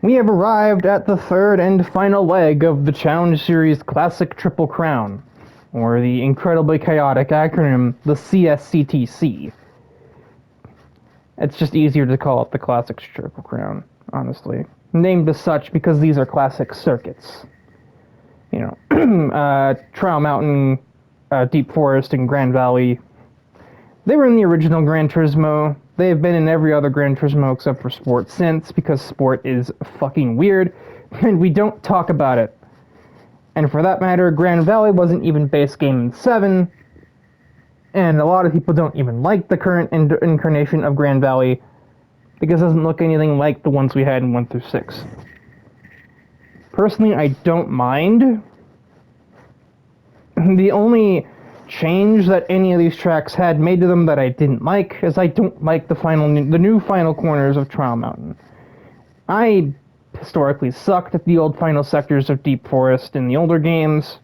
We have arrived at the third and final leg of the Challenge Series Classic Triple Crown, or the incredibly chaotic acronym, the CSCTC. It's just easier to call it the Classic Triple Crown, honestly. Named as such because these are classic circuits. You know, Trial Mountain, Deep Forest, and Grand Valley. They were in the original Gran Turismo. They have been in every other Gran Turismo except for Sport since, because Sport is fucking weird, and we don't talk about it. And for that matter, Grand Valley wasn't even base game in 7, and a lot of people don't even like the current incarnation of Grand Valley, because it doesn't look anything like the ones we had in 1 through 6. Personally, I don't mind. The only change that any of these tracks had made to them that I didn't like is I don't like the new final corners of Trial Mountain. I historically sucked at the old final sectors of Deep Forest in the older games,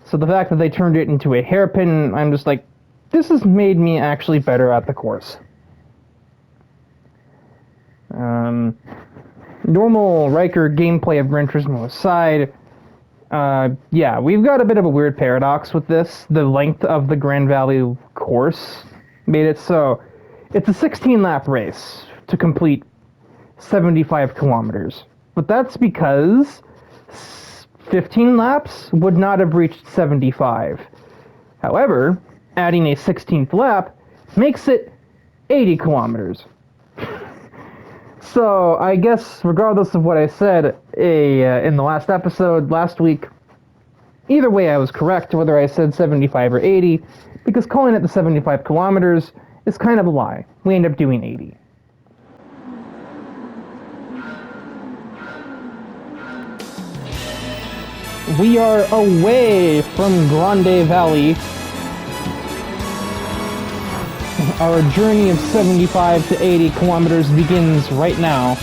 so the fact that they turned it into a hairpin, I'm just like, this has made me actually better at the course. Normal Riker gameplay of Gran Turismo aside, yeah, we've got a bit of a weird paradox with this. The length of the Grand Valley course made it so it's a 16-lap race to complete 75 kilometers. But that's because 15 laps would not have reached 75. However, adding a 16th lap makes it 80 kilometers. So, I guess, regardless of what I said in the last episode last week, either way I was correct, whether I said 75 or 80, because calling it the 75 kilometers is kind of a lie. We end up doing 80. We are away from Grande Valley. Our journey of 75 to 80 kilometers begins right now.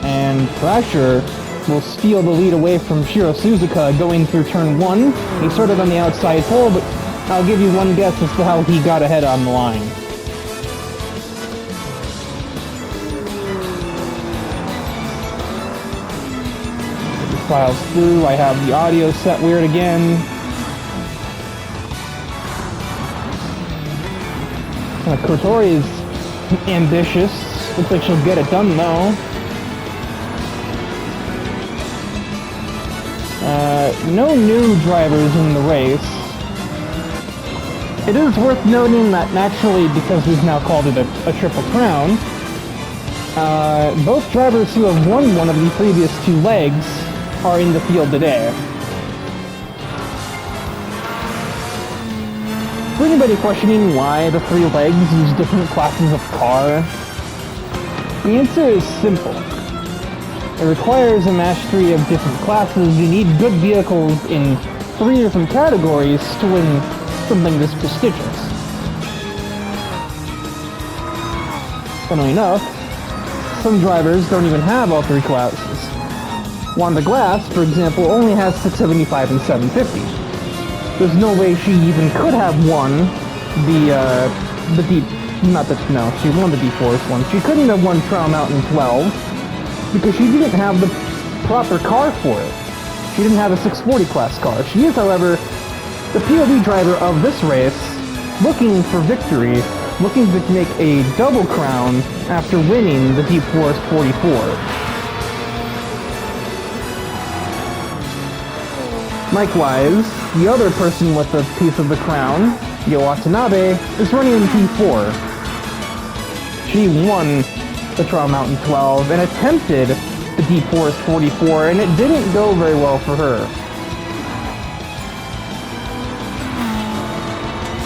And Thrasher will steal the lead away from Shiro Suzuka going through turn 1. He started on the outside pole, but I'll give you one guess as to how he got ahead on the line. It files through, I have the audio set weird again. Kotori is ambitious. Looks like she'll get it done, though. No new drivers in the race. It is worth noting that naturally, because we've now called it a Triple Crown, both drivers who have won one of the previous 2 legs are in the field today. For anybody questioning why the 3 legs use different classes of car, the answer is simple. It requires a mastery of different classes. You need good vehicles in 3 different categories to win something this prestigious. Funnily enough, some drivers don't even have all 3 classes. Wanda Glass, for example, only has 675 and 750. There's no way she even could have won the Deep... Not that... No, she won the Deep Forest one. She couldn't have won Trial Mountain 12 because she didn't have the proper car for it. She didn't have a 640 class car. She is, however, the POV driver of this race, looking for victory, looking to make a double crown after winning the Deep Forest 44. Likewise, the other person with a piece of the crown, Yo Watanabe, is running in P4. She won the Trial Mountain 12 and attempted the Deep Forest 44, and it didn't go very well for her.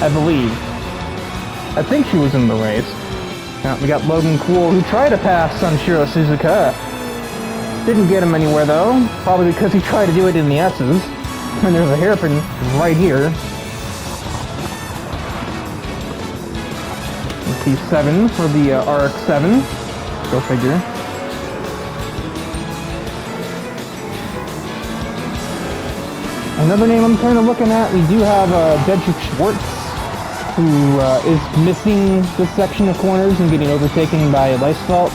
I believe. I think she was in the race. Now, we got Logan Cool, who tried to pass on Shiro Suzuka. Didn't get him anywhere, though, probably because he tried to do it in the S's. And there's a hairpin right here. P7 for the RX-7. Go figure. Another name I'm kind of looking at, we do have Dedrick Schwartz, who is missing this section of corners and getting overtaken by Leisfeld.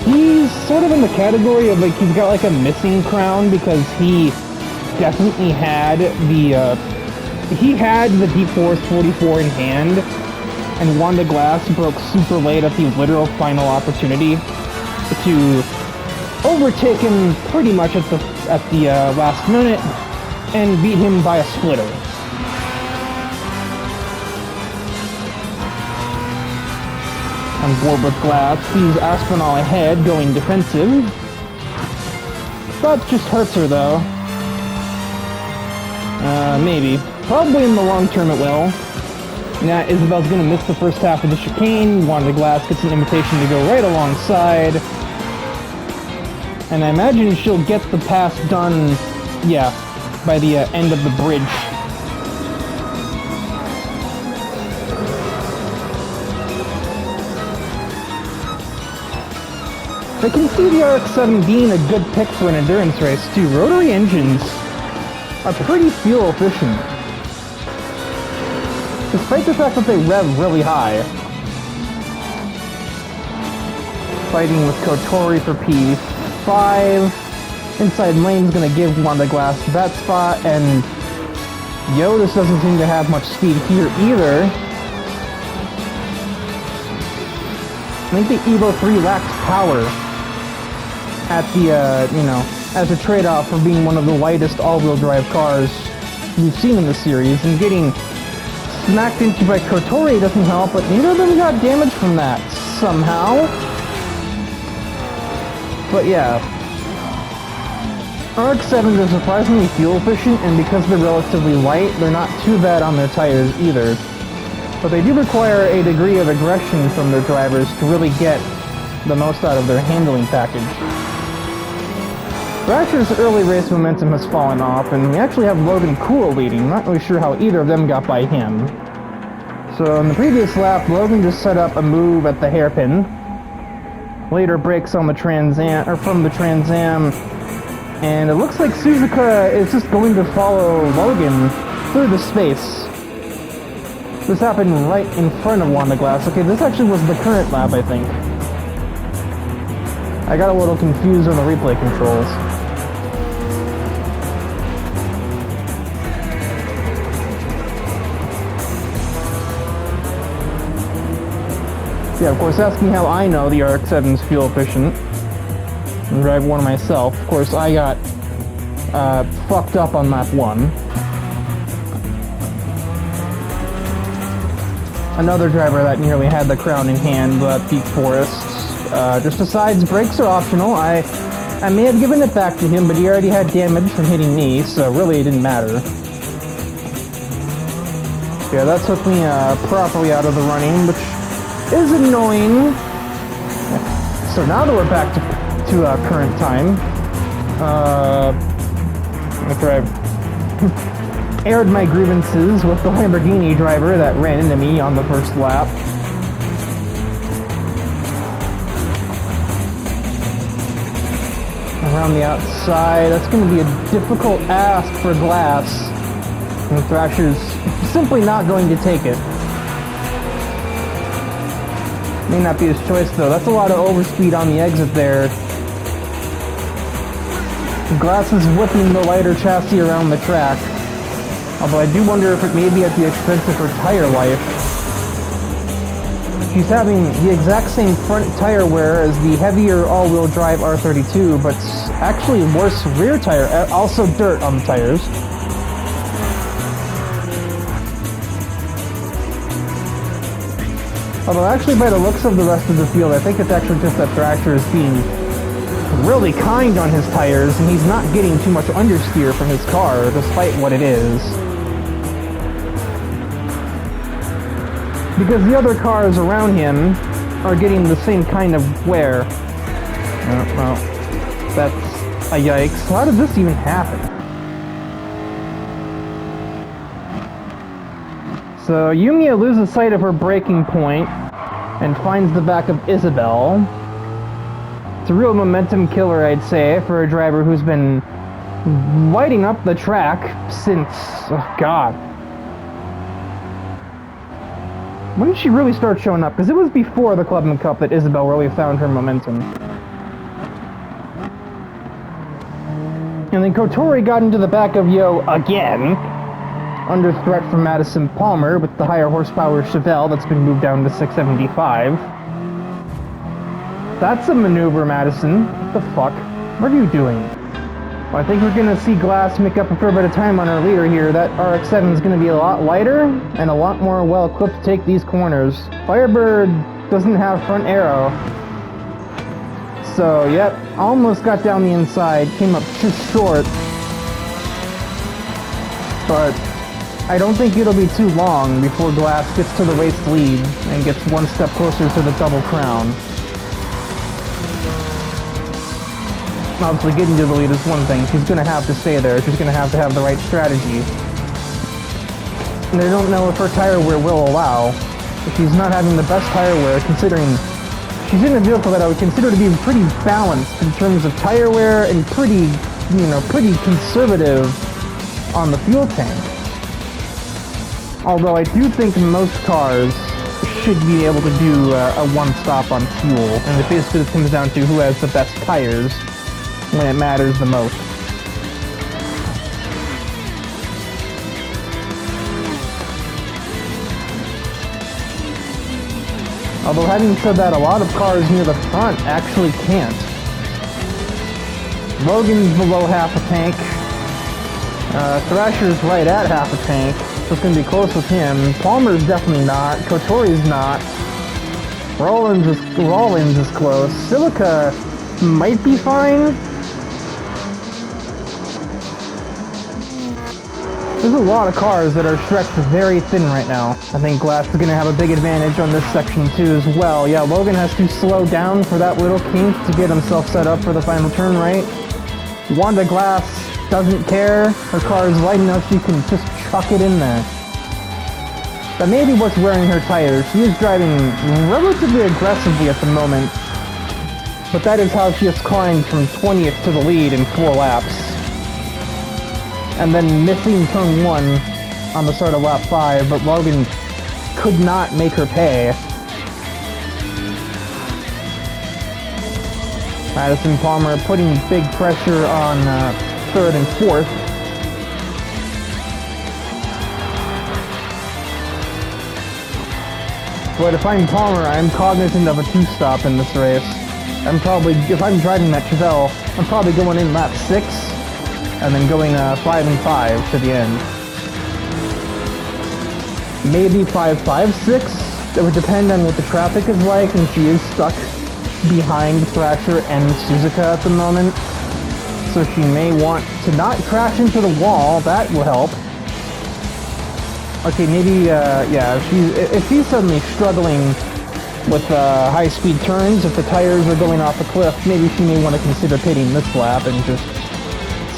He's sort of in the category of, like, he's got, like, a missing crown because he definitely had the Deep Force 44 in hand, and Wanda Glass broke super late at the literal final opportunity to overtake him pretty much at the last minute and beat him by a splitter. On board with Glass, sees Aspinall ahead, going defensive. That just hurts her, though. Maybe. Probably in the long term it will. Now, Isabel's gonna miss the first half of the chicane. Wanda Glass gets an invitation to go right alongside. And I imagine she'll get the pass done, yeah, by the end of the bridge. I can see the RX-7 being a good pick for an endurance race, too. Rotary engines are pretty fuel efficient, despite the fact that they rev really high. Fighting with Kotori for P5. Inside lane's gonna give Wanda Glass that spot, and Yodis doesn't seem to have much speed here either. I think the Evo 3 lacks power at the, as a trade-off for being one of the lightest all-wheel drive cars we've seen in the series, and getting smacked into by Kotori doesn't help, but neither of them got damage from that, somehow. But yeah, RX-7s are surprisingly fuel efficient, and because they're relatively light, they're not too bad on their tires either. But they do require a degree of aggression from their drivers to really get the most out of their handling package. Thrasher's early race momentum has fallen off, and we actually have Logan Cool leading. Not really sure how either of them got by him. So in the previous lap, Logan just set up a move at the hairpin. Later brakes on the Trans Am, or from the Trans Am, and it looks like Suzuka is just going to follow Logan through the space. This happened right in front of Wanda Glass. Okay, this actually was the current lap, I think. I got a little confused on the replay controls. Yeah, of course, ask me how I know the RX-7's fuel efficient. I drive one myself. Of course, I got fucked up on lap 1. Another driver that nearly had the crown in hand, but Deep Forest just decides brakes are optional. I may have given it back to him, but he already had damage from hitting me, so really it didn't matter. Yeah, that took me properly out of the running, which is annoying. So now that we're back to current time, after I've aired my grievances with the Lamborghini driver that ran into me on the first lap. Around the outside, that's going to be a difficult ask for Glass, and Thrasher's simply not going to take it. May not be his choice though. That's a lot of overspeed on the exit there. Glass is whipping the lighter chassis around the track. Although I do wonder if it may be at the expense of her tire life. She's having the exact same front tire wear as the heavier all-wheel drive R32, but actually worse rear tire, also dirt on the tires. Although actually by the looks of the rest of the field, I think it's actually just that Thrasher is being really kind on his tires, and he's not getting too much understeer from his car, despite what it is. Because the other cars around him are getting the same kind of wear. Oh, well, that's a yikes. How did this even happen? So Yumiya loses sight of her braking point and finds the back of Isabel. It's a real momentum killer, I'd say, for a driver who's been lighting up the track since, oh god. When did she really start showing up? Because it was before the Clubman Cup that Isabel really found her momentum. And then Kotori got into the back of Yo again, under threat from Madison Palmer with the higher horsepower Chevelle that's been moved down to 675. That's a maneuver, Madison. What the fuck? What are you doing? Well, I think we're gonna see Glass make up a fair bit of time on our leader here. That RX-7 is gonna be a lot lighter and a lot more well-equipped to take these corners. Firebird doesn't have front arrow. So, yep, almost got down the inside, came up just short. But I don't think it'll be too long before Glass gets to the race lead and gets one step closer to the Double Crown. Obviously, getting to the lead is one thing. She's going to have to stay there. She's going to have the right strategy. And I don't know if her tire wear will allow. If she's not having the best tire wear, considering she's in a vehicle that I would consider to be pretty balanced in terms of tire wear and pretty conservative on the fuel tank. Although I do think most cars should be able to do a one-stop on fuel, and it basically just comes down to who has the best tires when it matters the most. Although having said that, a lot of cars near the front actually can't. Logan's below half a tank. Thrasher's right at half a tank, so it's going to be close with him. Palmer's definitely not. Kotori's not. Rollins is close. Silica might be fine. There's a lot of cars that are stretched very thin right now. I think Glass is going to have a big advantage on this section too as well. Yeah, Logan has to slow down for that little kink to get himself set up for the final turn right. Wanda Glass doesn't care. Her car is light enough she can just chuck it in there. That may be what's wearing her tires. She is driving relatively aggressively at the moment. But that is how she has climbed from 20th to the lead in 4 laps. And then missing turn 1 on the start of lap 5, but Logan could not make her pay. Madison Palmer putting big pressure on 3rd and 4th. But if I'm Palmer, I'm cognizant of a 2-stop in this race. If I'm driving that Chevelle, I'm probably going in lap 6. And then going 5 and 5 to the end. Maybe 5, 5, 6. It would depend on what the traffic is like, and she is stuck behind Thrasher and Suzuka at the moment. So she may want to not crash into the wall. That will help. Okay, maybe, yeah, if she's suddenly struggling with high-speed turns, if the tires are going off a cliff, maybe she may want to consider pitting this lap and just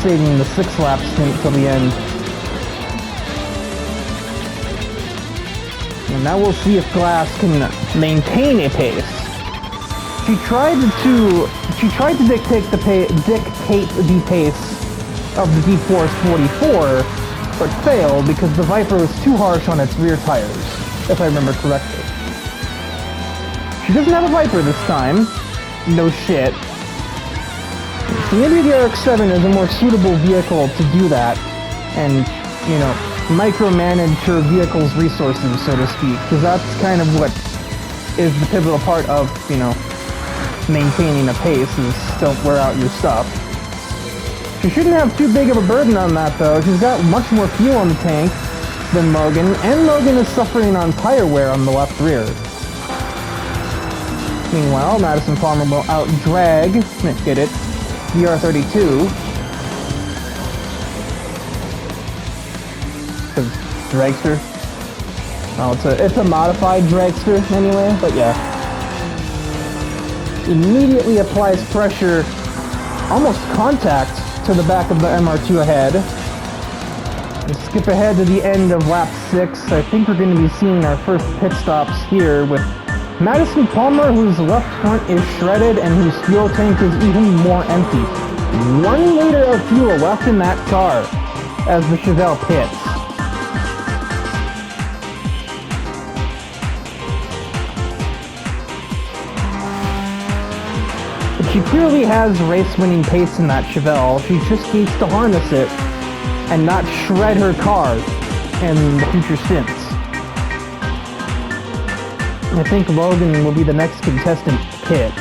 saving the 6-lap stint till the end. And now we'll see if Glass can maintain a pace. She tried to dictate the pace of the D-Force 44, but failed because the Viper was too harsh on its rear tires, if I remember correctly. She doesn't have a Viper this time. No shit. So maybe the RX-7 is a more suitable vehicle to do that, and, micromanage her vehicle's resources, so to speak, because that's kind of what is the pivotal part of, maintaining a pace, is don't wear out your stuff. She shouldn't have too big of a burden on that, though. She's got much more fuel on the tank than Logan, and Logan is suffering on tire wear on the left rear. Meanwhile, Madison Palmer will out-drag, get it, VR32. Because dragster. Oh, it's a modified dragster anyway, but yeah. Immediately applies pressure, almost contact, to the back of the MR2 ahead. We'll skip ahead to the end of lap 6. I think we're going to be seeing our first pit stops here with Madison Palmer, whose left front is shredded and whose fuel tank is even more empty. 1 liter of fuel left in that car as the Chevelle pits. She clearly has race-winning pace in that Chevelle. She just needs to harness it and not shred her car in the future stints. I think Logan will be the next contestant to pit.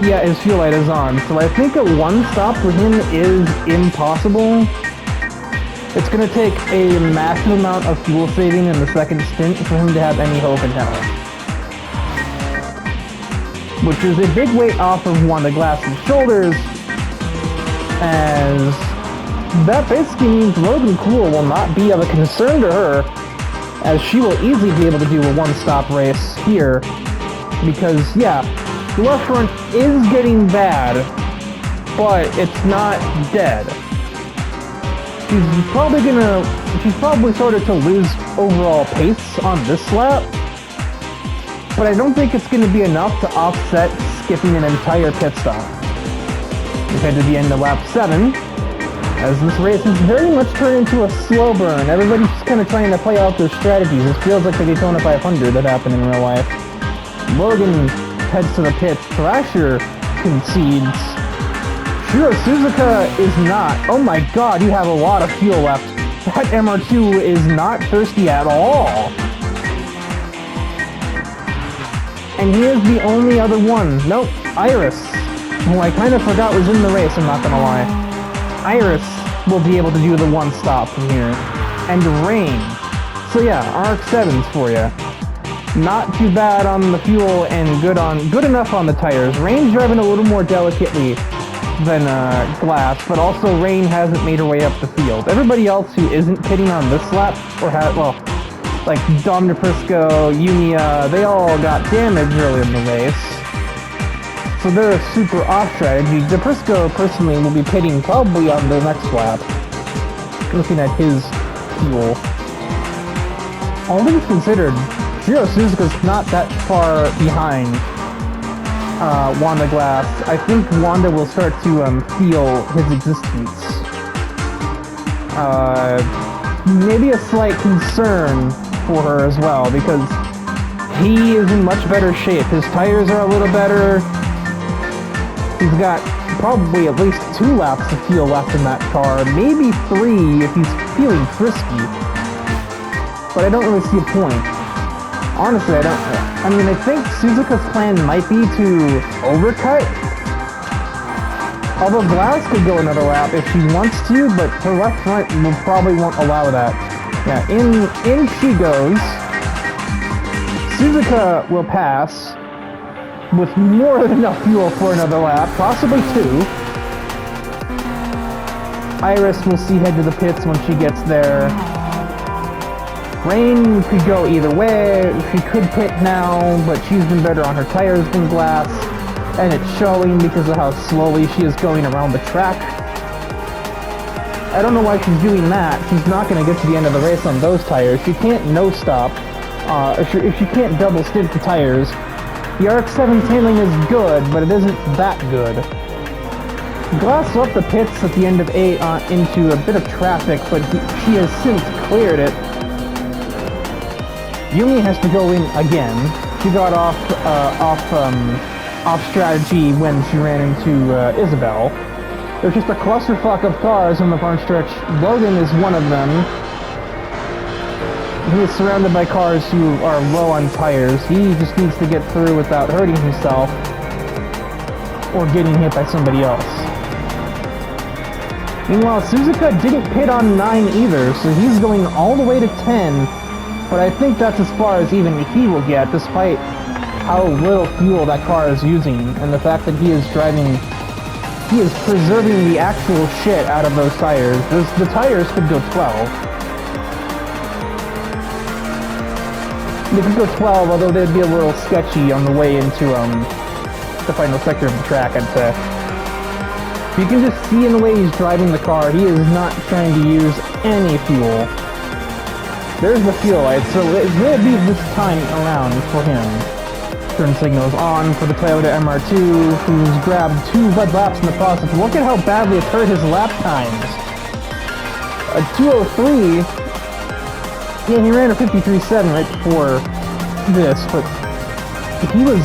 Yeah, his fuel light is on, so I think a one-stop for him is impossible. It's going to take a massive amount of fuel saving in the second stint for him to have any hope in hell. Which is a big weight off of Wanda Glass's shoulders, as that basically means Logan Cool will not be of a concern to her, as she will easily be able to do a one-stop race here, because, yeah, the left front is getting bad, but it's not dead. She's probably started to lose overall pace on this lap, but I don't think it's going to be enough to offset skipping an entire pit stop. We head to the end of lap 7, as this race is very much turned into a slow burn. Everybody's just kind of trying to play out their strategies. It feels like the Daytona 500 that happened in real life. Logan heads to the pits. Thrasher concedes. Shiro Suzuka is not. Oh my god, you have a lot of fuel left. That MR2 is not thirsty at all. And he is the only other one. Nope, Iris, who I kind of forgot was in the race, I'm not gonna lie. Iris will be able to do the one stop from here. And Rain. So yeah, RX-7s for you. Not too bad on the fuel and good enough on the tires. Rain's driving a little more delicately than Glass, but also Rain hasn't made her way up the field. Everybody else who isn't pitting on this lap, or like Dom DePrisco, Yumiya, they all got damaged early in the race. So they're a super off strategy. DePrisco personally will be pitting probably on the next lap, looking at his fuel. All things considered, Shiro Suzuka's not that far behind Wanda Glass. I think Wanda will start to feel his existence. Maybe a slight concern for her as well, because he is in much better shape. His tires are a little better. He's got probably at least 2 laps of fuel left in that car, maybe 3 if he's feeling frisky. But I don't really see a point. Honestly, I think Suzuka's plan might be to overcut. Although Glass could go another lap if she wants to, but her left front probably won't allow that. Yeah, in she goes. Suzuka will pass with more than enough fuel for another lap, possibly 2. Iris will see head to the pits when she gets there. Rain could go either way. She could pit now, but she's been better on her tires than Glass, and it's showing because of how slowly she is going around the track. I don't know why she's doing that. She's not going to get to the end of the race on those tires. She can't no-stop. If she can't double stint the tires. The RX-7's handling is good, but it isn't that good. Glass left the pits at the end of 8 into a bit of traffic, but she has since cleared it. Yumi has to go in again. She got off strategy when she ran into Isabel. There's just a clusterfuck of cars on the front stretch. Logan is one of them. He is surrounded by cars who are low on tires. He just needs to get through without hurting himself or getting hit by somebody else. Meanwhile, Suzuka didn't pit on 9 either, so he's going all the way to 10. But I think that's as far as even he will get, despite how little fuel that car is using, and the fact that he is preserving the actual shit out of those tires. The tires could go 12. They could go 12, although they'd be a little sketchy on the way into the final sector of the track, I'd say. You can just see in the way he's driving the car, he is not trying to use any fuel. There's the fuel light, so it will be this time around for him. Turn signals on for the Toyota MR2, who's grabbed 2 red laps in the process. Look at how badly it's hurt his lap times. A 2:03. Yeah, he ran a 53.7 right before this, but he was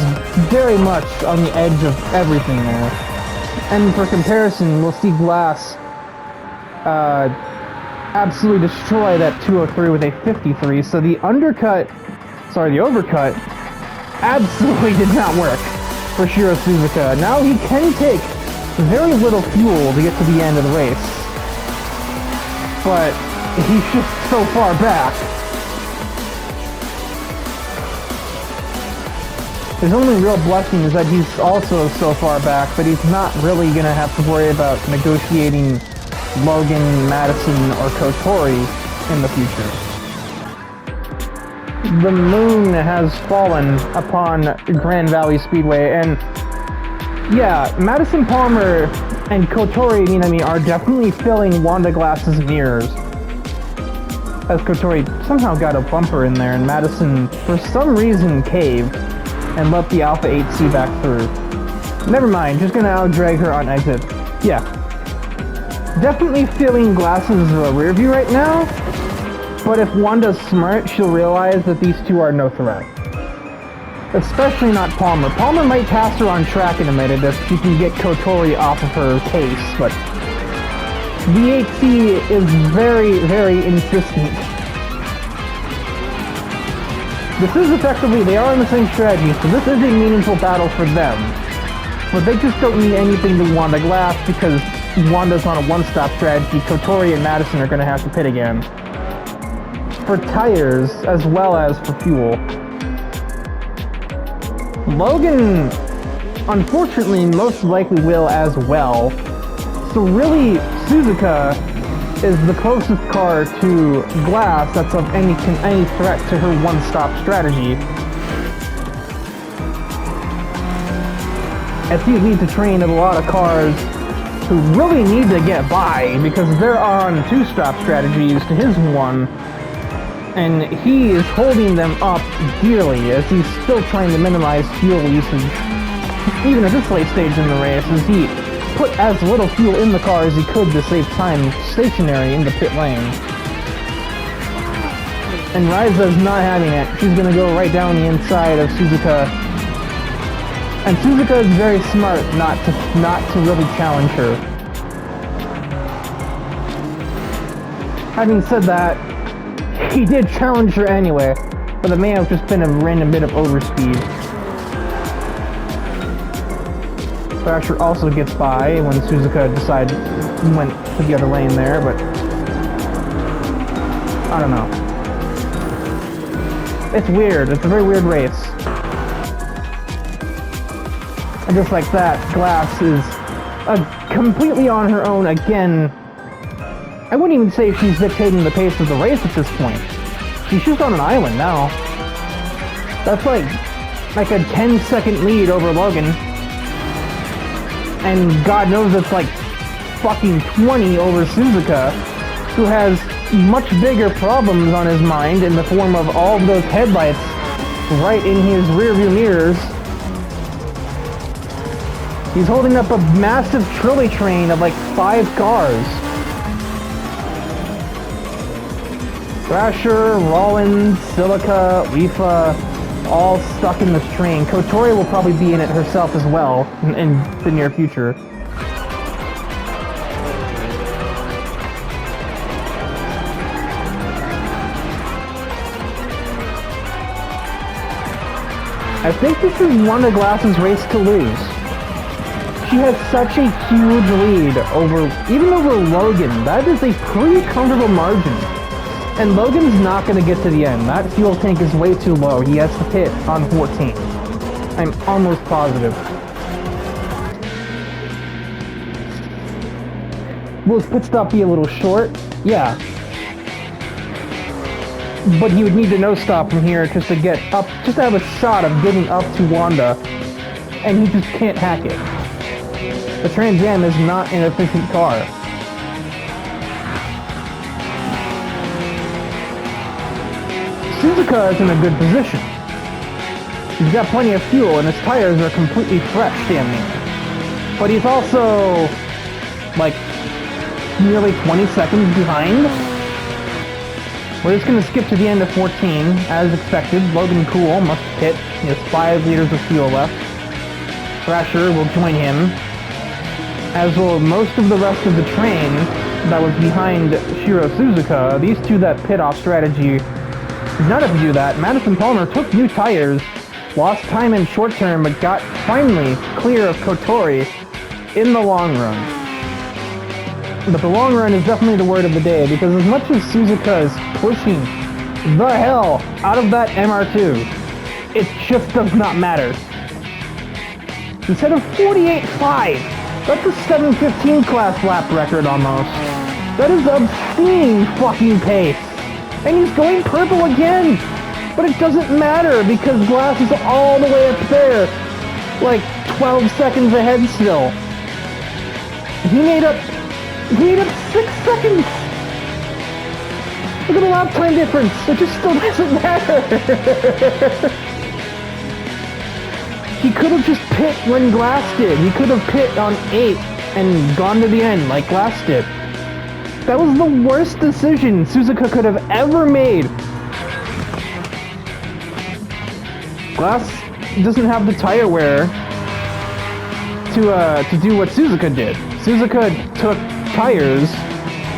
very much on the edge of everything there. And for comparison, we'll see Glass absolutely destroy that 203 with a 53, so the overcut absolutely did not work for Shiro Suzuka. Now he can take very little fuel to get to the end of the race, but he's just so far back. His only real blessing is that he's also so far back, but he's not really going to have to worry about negotiating Logan, Madison, or Kotori in the future. The moon has fallen upon Grand Valley Speedway, and yeah, Madison Palmer and Kotori Minami are definitely filling Wanda Glass's mirrors. As Kotori somehow got a bumper in there, and Madison, for some reason, caved and let the Alpha 8C back through. Never mind, just gonna out-drag her on exit. Yeah. Definitely feeling Glass's rear view right now, but if Wanda's smart, she'll realize that these two are no threat. Especially not Palmer. Palmer might pass her on track in a minute if she can get Kotori off of her case, but the 8C is very, very insistent. This is effectively, they are on the same strategy, so this is a meaningful battle for them. But they just don't need anything to Wanda Glass because Wanda's on a one-stop strategy. Kotori and Madison are going to have to pit again. For tires, as well as for fuel. Logan, unfortunately, most likely will as well. So really, Suzuka is the closest car to Glass that's of any threat to her one-stop strategy. As he leads a train of a lot of cars who really need to get by because they're on two-stop strategies to his one, and he is holding them up dearly as he's still trying to minimize fuel usage, even at this late stage in the race, as he put as little fuel in the car as he could to save time stationary in the pit lane. And Raiza's not having it. She's gonna go right down the inside of Suzuka. And Suzuka is very smart not to really challenge her. Having said that, he did challenge her anyway, but it may have just been a random bit of overspeed. Thrasher also gets by when Suzuka went to the other lane there, but I don't know. It's weird. It's a very weird race. And just like that, Glass is completely on her own again. I wouldn't even say she's dictating the pace of the race at this point. She's just on an island now. That's like a 10-second lead over Logan. And God knows it's like fucking 20 over Suzuka, who has much bigger problems on his mind in the form of all of those headlights right in his rearview mirrors. He's holding up a massive trolley train of like 5 cars. Thrasher, Rollins, Silica, Rifa, all stuck in this train. Kotori will probably be in it herself as well in the near future. I think this is Wanda Glass's race to lose. She has such a huge lead even over Logan. That is a pretty comfortable margin. And Logan's not going to get to the end. That fuel tank is way too low. He has to pit on 14. I'm almost positive. Will his pit stop be a little short? Yeah. But he would need to no stop from here just to get up, just to have a shot of getting up to Wanda. And he just can't hack it. The Trans Am is not an efficient car. Suzuka is in a good position. He's got plenty of fuel and his tires are completely fresh, damn near. But he's also, like, nearly 20 seconds behind. We're just going to skip to the end of 14. As expected, Logan Cool must pit. He has 5 liters of fuel left. Thrasher will join him, as will most of the rest of the train that was behind Shiro Suzuka. These two that pit off strategy did not have to do that. Madison Palmer took new tires, lost time in short term, but got finally clear of Kotori in the long run. But the long run is definitely the word of the day, because as much as Suzuka is pushing the hell out of that MR2, it just does not matter. Instead of 48.5, that's a 7:15 class lap record almost. That is obscene fucking pace. And he's going purple again! But it doesn't matter, because Glass is all the way up there, like 12 seconds ahead still. He made up 6 seconds! Look at the lap time difference! It just still doesn't matter! He could have just pit when Glass did. He could have pit on 8 and gone to the end like Glass did. That was the worst decision Suzuka could have ever made. Glass doesn't have the tire wear to do what Suzuka did. Suzuka took tires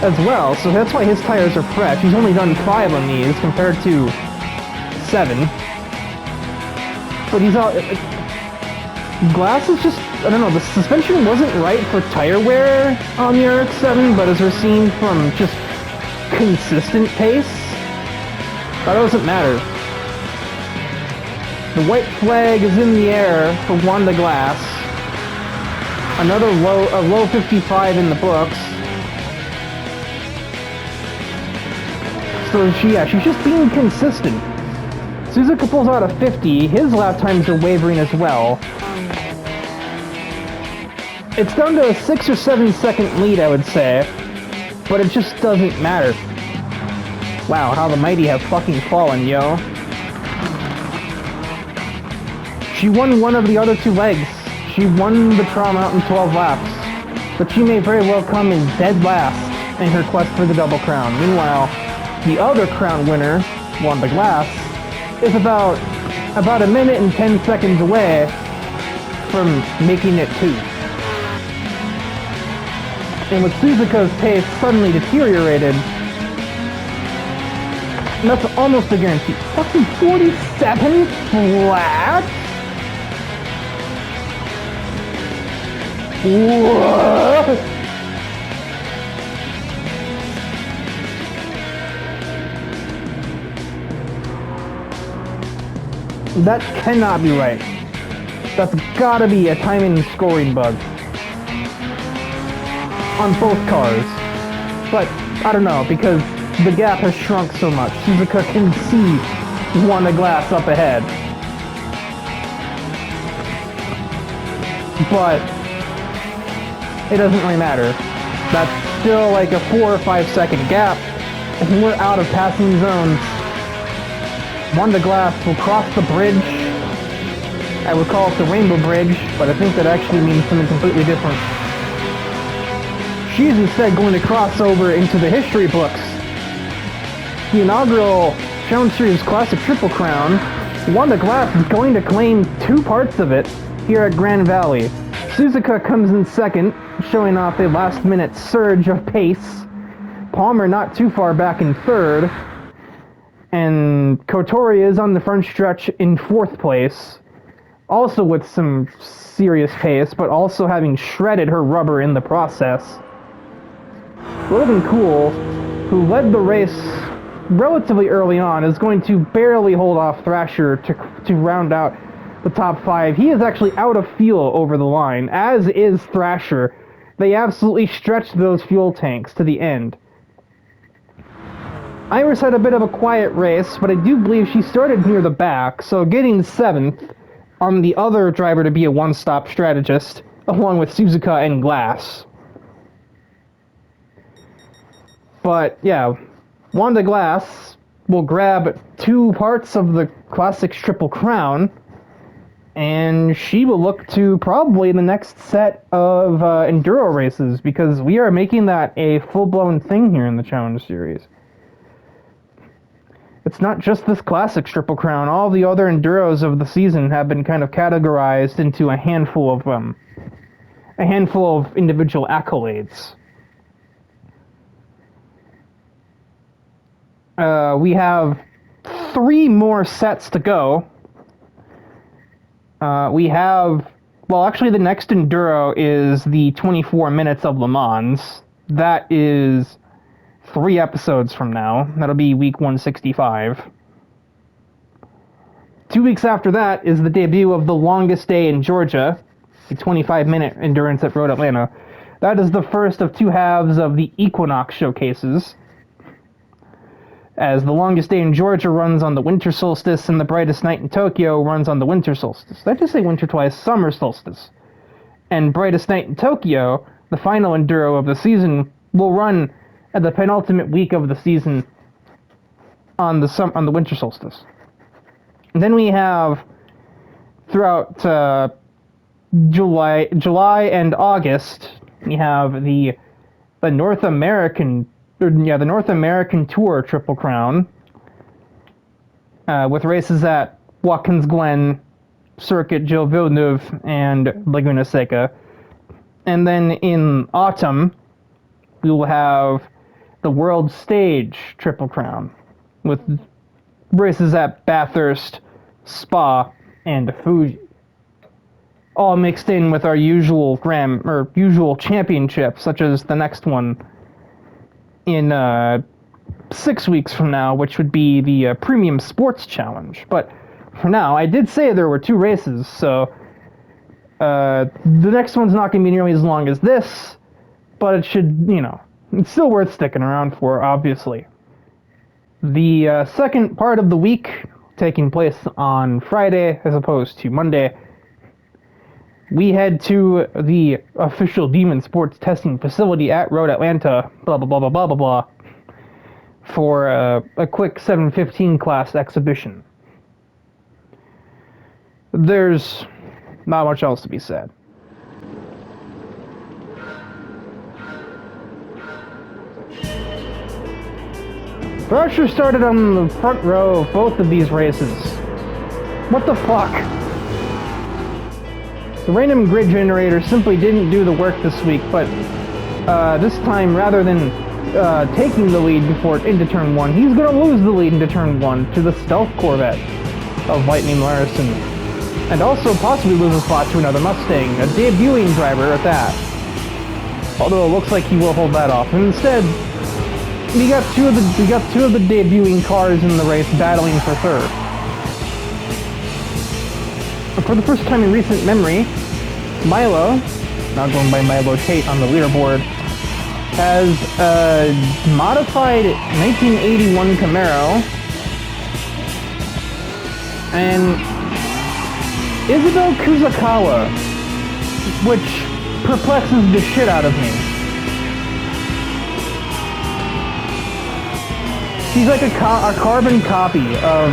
as well, so that's why his tires are fresh. He's only done 5 on these compared to 7. But he's all... Glass is just... I don't know, the suspension wasn't right for tire wear on the RX-7, but as we're seeing from just consistent pace, that doesn't matter. The white flag is in the air for Wanda Glass. Another low 55 in the books. So she's just being consistent. Suzuka pulls out a 50, his lap times are wavering as well. It's down to a 6 or 7 second lead, I would say, but it just doesn't matter. Wow, how the mighty have fucking fallen, yo. She won one of the other 2 legs. She won the Trial Mountain 12 laps, but she may very well come in dead last in her quest for the Double Crown. Meanwhile, the other crown winner, Wanda Glass, is about a minute and 10 seconds away from making it 2. And with Suzuka's pace suddenly deteriorated, that's almost a guarantee. Fucking 47 flat? What? That cannot be right. That's gotta be a timing and scoring bug. On both cars. But, I don't know, because the gap has shrunk so much. Suzuka can see Wanda Glass up ahead. But it doesn't really matter. That's still like a 4 or 5 second gap, and we're out of passing zones. Wanda Glass will cross the bridge. I would call it the Rainbow Bridge, but I think that actually means something completely different. She's instead going to cross over into the history books. The inaugural Challenge Series Classic Triple Crown, Wanda Glass is going to claim 2 parts of it here at Grand Valley. Suzuka comes in second, showing off a last-minute surge of pace. Palmer not too far back in third. And Kotori is on the front stretch in 4th place, also with some serious pace, but also having shredded her rubber in the process. Logan Cool, who led the race relatively early on, is going to barely hold off Thrasher to round out the top 5. He is actually out of fuel over the line, as is Thrasher. They absolutely stretched those fuel tanks to the end. Iris had a bit of a quiet race, but I do believe she started near the back, so getting 7th on the other driver to be a one-stop strategist, along with Suzuka and Glass. But, yeah, Wanda Glass will grab 2 parts of the Classics Triple Crown, and she will look to probably the next set of Enduro races, because we are making that a full-blown thing here in the Challenge Series. It's not just this classic Triple Crown. All the other enduros of the season have been kind of categorized into a handful of individual accolades. We have 3 more sets to go. Actually, the next enduro is the 24 Minutes of Le Mans. That is 3 episodes from now. That'll be week 165. 2 weeks after that is the debut of The Longest Day in Georgia, a 25-minute endurance at Road Atlanta. That is the first of 2 halves of the Equinox showcases, as The Longest Day in Georgia runs on the winter solstice and The Brightest Night in Tokyo runs on the winter solstice. Did I just say winter twice? Summer solstice. And Brightest Night in Tokyo, the final enduro of the season, will run at the penultimate week of the season on the winter solstice. And then we have throughout July and August, we have the North American Tour Triple Crown, with races at Watkins Glen, Circuit Gilles Villeneuve, and Laguna Seca. And then in autumn, we will have the World Stage Triple Crown, with races at Bathurst, Spa, and Fuji, all mixed in with our usual championships, such as the next one in 6 weeks from now, which would be the Premium Sports Challenge. But for now, I did say there were 2 races, so the next one's not going to be nearly as long as this, but it should, it's still worth sticking around for, obviously. The second part of the week, taking place on Friday as opposed to Monday, we head to the official Demon Sports testing facility at Road Atlanta, blah, blah, blah, blah, blah, blah, blah, for a quick 715 class exhibition. There's not much else to be said. Thrasher started on the front row of both of these races. What the fuck? The random grid generator simply didn't do the work this week, but this time, rather than taking the lead before into turn 1, he's going to lose the lead into turn 1 to the Stealth Corvette of Lightning Larson, and also possibly lose a spot to another Mustang, a debuting driver at that. Although it looks like he will hold that off. And instead, we got two of the debuting cars in the race battling for third. For the first time in recent memory, Milo, now going by Milo Tate on the leaderboard, has a modified 1981 Camaro and Isabel Kuzukawa, which perplexes the shit out of me. She's like a carbon copy of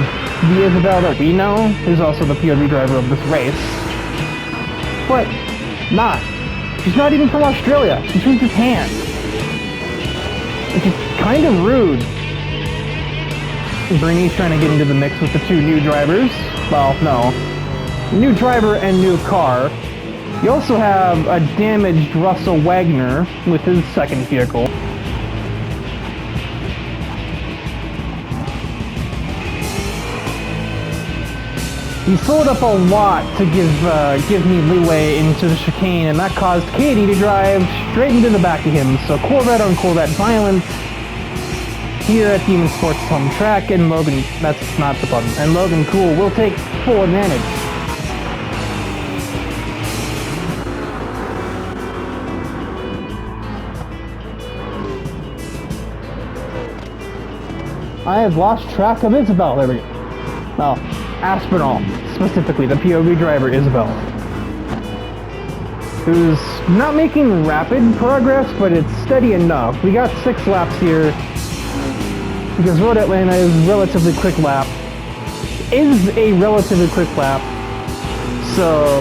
the Isabel that we know, who's also the POV driver of this race, but not. She's not even from Australia. She's from Japan. Which is kind of rude. Bernie's trying to get into the mix with the 2 new drivers. Well, no. New driver and new car. You also have a damaged Russell Wagner with his second vehicle. He slowed up a lot to give me leeway into the chicane, and that caused Katie to drive straight into the back of him. So Corvette on Corvette violence here at Demon Sports home track, and Logan, that's not the button, and Logan Cool will take full advantage. I have lost track of Isabel. There we go. Well, Aspinall, specifically, the POV driver, Isabel, who's not making rapid progress, but it's steady enough. We got 6 laps here, because Road Atlanta is a relatively quick lap. So,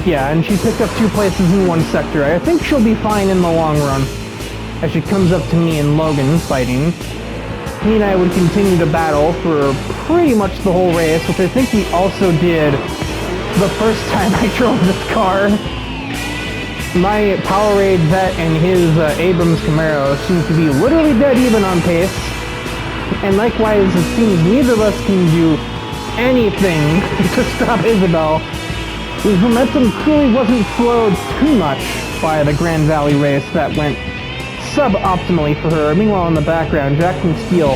yeah, and she picked up 2 places in 1 sector. I think she'll be fine in the long run, as she comes up to me and Logan fighting. he and I would continue to battle for pretty much the whole race, which I think we also did the first time I drove this car. My Powerade vet and his Abrams Camaro seem to be literally dead even on pace. And likewise, it seems neither of us can do anything to stop Isabelle, whose momentum clearly wasn't slowed too much by the Grand Valley race that went sub-optimally for her. Meanwhile, in the background, Jackson Steele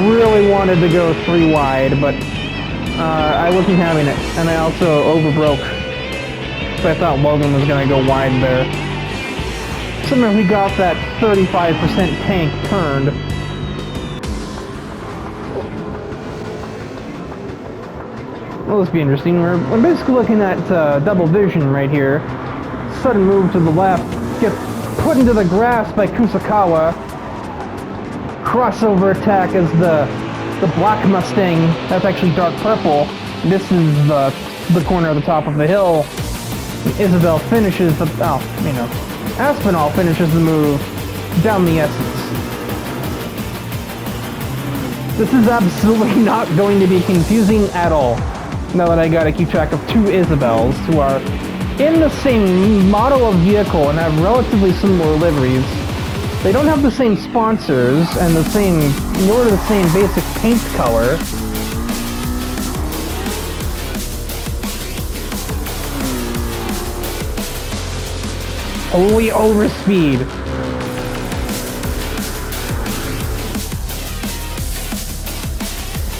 really wanted to go 3 wide, but I wasn't having it, and I also overbroke. So I thought Logan was going to go wide there. Somehow we got that 35% tank turned. Well, this will be interesting. We're basically looking at double vision right here. Sudden move to the left, gets put into the grass by Kusakawa. Crossover attack as the black Mustang, that's actually dark purple. This is the corner of the top of the hill. Isabelle finishes Aspinall finishes the move down the essence. This is absolutely not going to be confusing at all. Now that I gotta keep track of 2 Isabelles who are in the same model of vehicle and have relatively similar liveries. They don't have the same sponsors and nor the same basic paint color. Holy overspeed.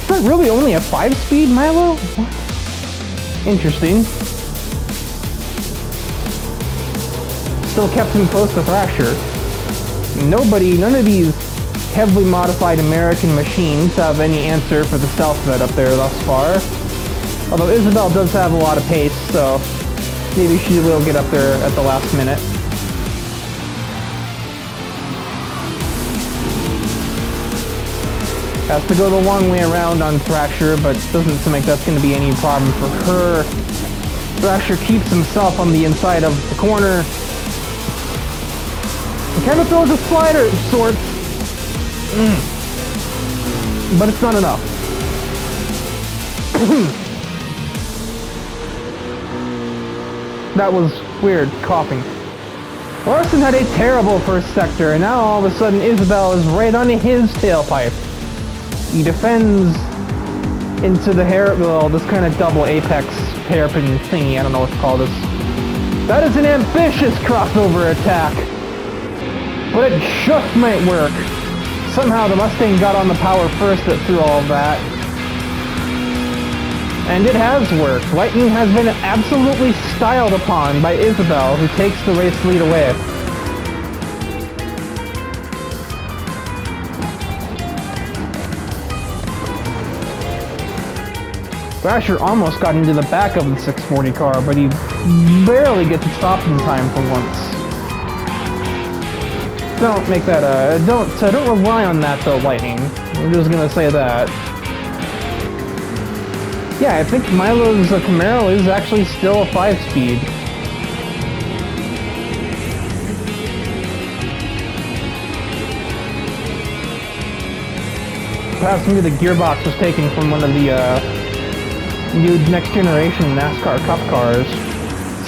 Is that really only a 5-speed, Milo? What? Interesting. Still kept him close to Thrasher. None of these heavily modified American machines have any answer for the stealth vet up there thus far. Although Isabelle does have a lot of pace, so maybe she will get up there at the last minute. Has to go the long way around on Thrasher, but doesn't seem like that's going to be any problem for her. Thrasher keeps himself on the inside of the corner. He kind of throws a slider of sorts. But it's not enough. That was weird, coughing. Larson had a terrible first sector, and now all of a sudden Isabelle is right on his tailpipe. He defends into the this kind of double apex hairpin thingy, I don't know what to call this. That is an ambitious crossover attack, but it just might work. Somehow the Mustang got on the power first through all of that. And it has worked. Lightning has been absolutely styled upon by Isabelle, who takes the race lead away. Thrasher almost got into the back of the 640 car, but he barely gets it stopped in time for once. Don't make that, don't rely on that though, Lightning. I'm just gonna say that. Yeah, I think Milo's Camaro is actually still a 5-speed. Perhaps maybe the gearbox was taken from one of the, new next generation NASCAR Cup cars.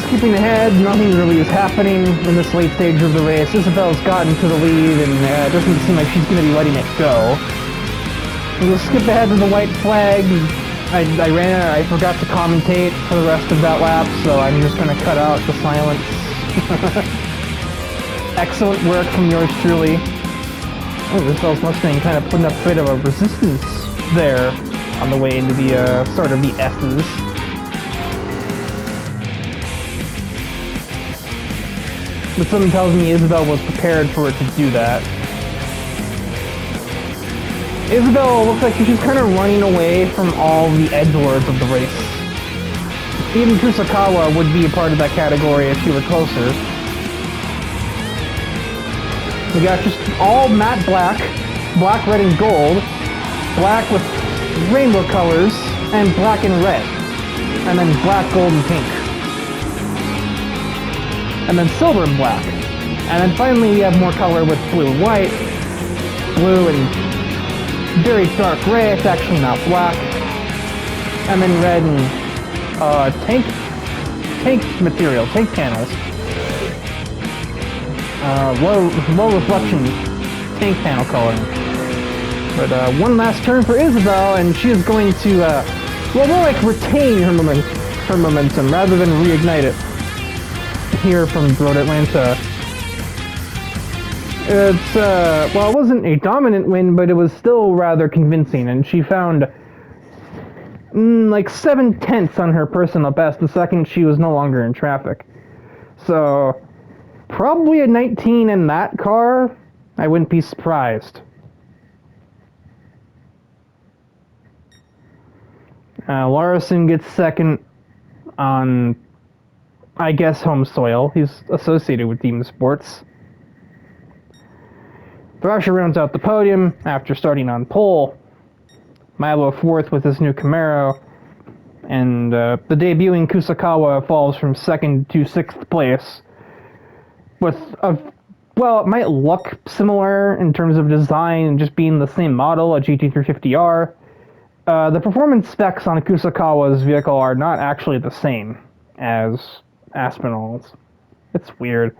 Skipping ahead, nothing really is happening in this late stage of the race. Isabelle's gotten to the lead and it doesn't seem like she's going to be letting it go. We'll skip ahead to the white flag. I forgot to commentate for the rest of that lap, so I'm just going to cut out the silence. Excellent work from yours truly. Oh, Isabelle's Mustang kind of putting up a bit of a resistance there on the way into the, sort of the S's. But something tells me Isabelle was prepared for it to do that. Isabelle looks like she's kind of running away from all the edgelords of the race. Even Kusakawa would be a part of that category if she were closer. We got just all matte black, black, red, and gold, black with rainbow colors, and black and red, and then black, gold, and pink, and then silver and black, and then finally we have more color with blue and white, blue and very dark gray. It's actually not black. And then red and tank material, tank panels. Low reflection tank panel coloring. But one last turn for Isabelle, and she is going to more like retain her momentum rather than reignite it. Here from Road Atlanta. It's well, it wasn't a dominant win, but it was still rather convincing, and she found like 7/10 on her personal best the second she was no longer in traffic. So probably a 19 in that car. I wouldn't be surprised. Larson gets second on, I guess, home soil. He's associated with Demon Sports. Thrasher rounds out the podium after starting on pole. Milo fourth with his new Camaro. And the debuting Kusakawa falls from second to sixth place. With well, it might look similar in terms of design and just being the same model, a GT350R. The performance specs on Kusakawa's vehicle are not actually the same as Aspinall's. It's weird.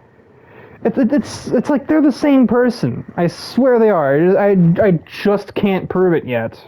It's like they're the same person. I swear they are. I just can't prove it yet.